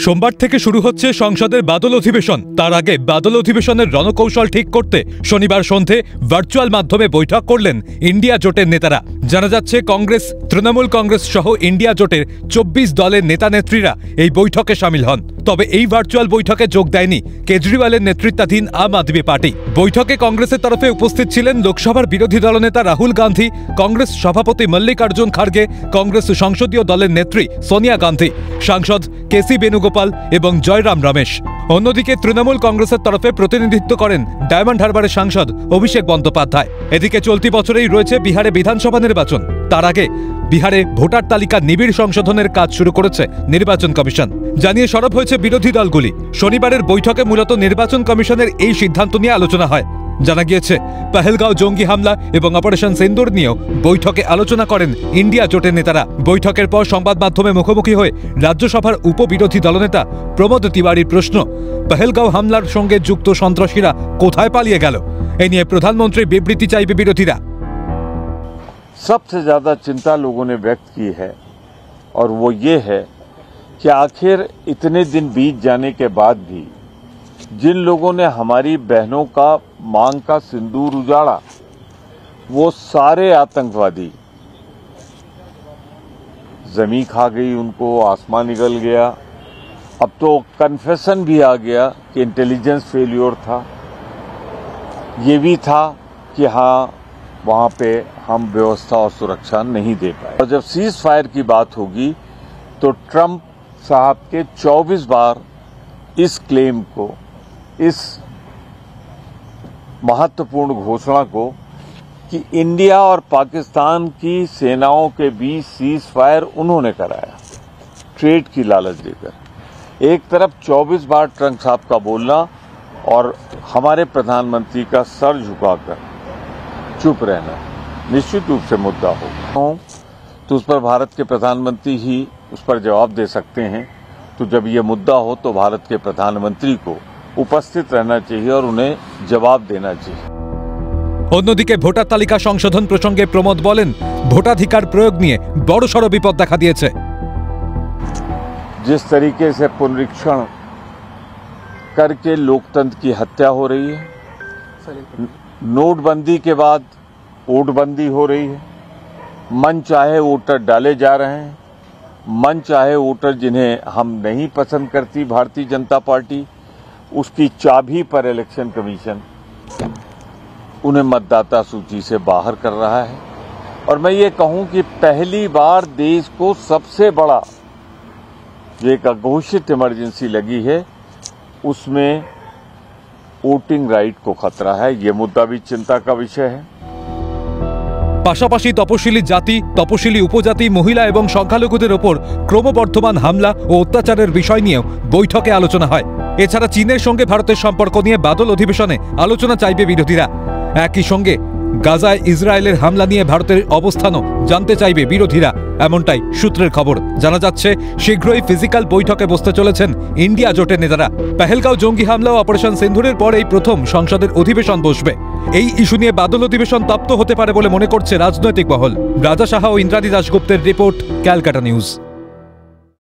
সোমবার থেকে শুরু হচ্ছে সংসদের বাদল অধিবেশন। তার আগে বাদল অধিবেশনের রণকৌশল ঠিক করতে শনিবার সন্ধে ভার্চুয়াল মাধ্যমে বৈঠক করলেন ইন্ডিয়া জোটের নেতারা। জানা যাচ্ছে কংগ্রেস, তৃণমূল কংগ্রেস সহ ইন্ডিয়া জোটের 24 দলের নেতা নেত্রীরা এই বৈঠকে শামিল হন। তবে এই ভার্চুয়াল বৈঠকে যোগ দেয়নি কেজরিওয়ালের নেতৃত্বাধীন আম আদমি পার্টি। বৈঠকে কংগ্রেসের তরফে উপস্থিত ছিলেন লোকসভার বিরোধী দলনেতা রাহুল গান্ধী, কংগ্রেস সভাপতি মল্লিকার্জুন খার্গে, কংগ্রেস সংসদীয় দলের নেত্রী সোনিয়া গান্ধী, সাংসদ কেসি বেনুগোপাল এবং জয়রাম রমেশ। অন্যদিকে তৃণমূল কংগ্রেসের তরফে প্রতিনিধিত্ব করেন ডায়মন্ড হারবারের সাংসদ অভিষেক বন্দ্যোপাধ্যায়। এদিকে চলতি বছরেই রয়েছে বিহারে বিধানসভা নির্বাচন। তার আগে বিহারে ভোটার তালিকা নিবিড় সংশোধনের কাজ শুরু করেছে নির্বাচন কমিশন, জানিয়ে সরব হয়েছে বিরোধী দলগুলি। শনিবারের বৈঠকে মূলত নির্বাচন কমিশনের এই সিদ্ধান্ত নিয়ে আলোচনা হয়। জানা গিয়েছে পহেলগাঁও জঙ্গি হামলা এবং অপারেশন সিন্দুর নিয়েও বৈঠকে আলোচনা করেন ইন্ডিয়া জোটের নেতারা। বৈঠকের পর সংবাদ মাধ্যমে মুখোমুখি হয়ে রাজ্যসভার উপবিরোধী দলনেতা প্রমোদ তিওয়ারির প্রশ্ন, পহেলগাঁও হামলার সঙ্গে যুক্ত সন্ত্রাসীরা কোথায় পালিয়ে গেল? এ নিয়ে প্রধানমন্ত্রীর বিবৃতি চাইবে বিরোধীরা। सबसे ज्यादा चिंता लोगों ने व्यक्त की है और वो ये है कि आखिर इतने दिन बीत जाने के बाद भी जिन लोगों ने हमारी बहनों का मांग का सिंदूर उजाड़ा, वो सारे आतंकवादी, जमीन खा गई उनको, आसमान निकल गया। अब तो कन्फेशन भी आ गया कि इंटेलिजेंस फेल्योर था। ये भी था कि हाँ, वहां पे हम व्यवस्था और सुरक्षा नहीं दे पाए। और जब सीज फायर की बात होगी तो ट्रंप साहब के 24 बार इस क्लेम को, इस महत्वपूर्ण घोषणा को कि इंडिया और पाकिस्तान की सेनाओं के बीच सीज फायर उन्होंने कराया, ट्रेड की लालच देकर। एक तरफ 24 बार ट्रंप साहब का बोलना और हमारे प्रधानमंत्री का सर झुकाकर चुप रहना निश्चित रूप से मुद्दा होगा, तो उस पर भारत के प्रधानमंत्री ही उस पर जवाब दे सकते हैं। तो जब ये मुद्दा हो तो भारत के प्रधानमंत्री को उपस्थित रहना चाहिए और उन्हें जवाब देना चाहिए। অন্যদিকে ভোটার তালিকা সংশোধন প্রসঙ্গে প্রমোদ বলেন, ভোটাধিকার প্রয়োগ নিয়ে বড়সড় বিপদ দেখা দিয়েছে। जिस तरीके से पुनरीक्षण करके लोकतंत्र की हत्या हो रही है, नोटबंदी के बाद वोटबंदी हो रही है, मन चाहे वोटर डाले जा रहे हैं, मन चाहे वोटर जिन्हें हम नहीं पसंद करती भारतीय जनता पार्टी, उसकी चाबी पर इलेक्शन कमीशन उन्हें मतदाता सूची से बाहर कर रहा है। और मैं ये कहूं कि पहली बार देश को सबसे बड़ा जो एक अघोषित इमरजेंसी लगी है, उसमें वोटिंग राइट को खतरा है। ये मुद्दा भी चिंता का विषय है। পাশাপাশি তপশিলি জাতি, তপশিলি উপজাতি, মহিলা এবং সংখ্যালঘুদের ওপর ক্রমবর্ধমান হামলা ও অত্যাচারের বিষয় নিয়েও বৈঠকে আলোচনা হয়। এছাড়া চীনের সঙ্গে ভারতের সম্পর্ক নিয়ে বাদল অধিবেশনে আলোচনা চাইবে বিরোধীরা। একই সঙ্গে গাজায় ইসরায়েলের হামলা নিয়ে ভারতের অবস্থানও জানতে চাইবে বিরোধীরা, এমনটাই সূত্রের খবর। জানা যাচ্ছে শীঘ্রই ফিজিক্যাল বৈঠকে বসতে চলেছেন ইন্ডিয়া জোটের নেতারা। পহেলগাঁও জঙ্গি হামলা ও অপারেশন সিন্দুরের পর এই প্রথম সংসদের অধিবেশন বসবে। এই ইস্যু নিয়ে বাদল অধিবেশন তপ্ত হতে পারে বলে মনে করছে রাজনৈতিক মহল। রাজা সাহা ও ইন্দ্রাণী দাশগুপ্তের রিপোর্ট, ক্যালকাটা নিউজ।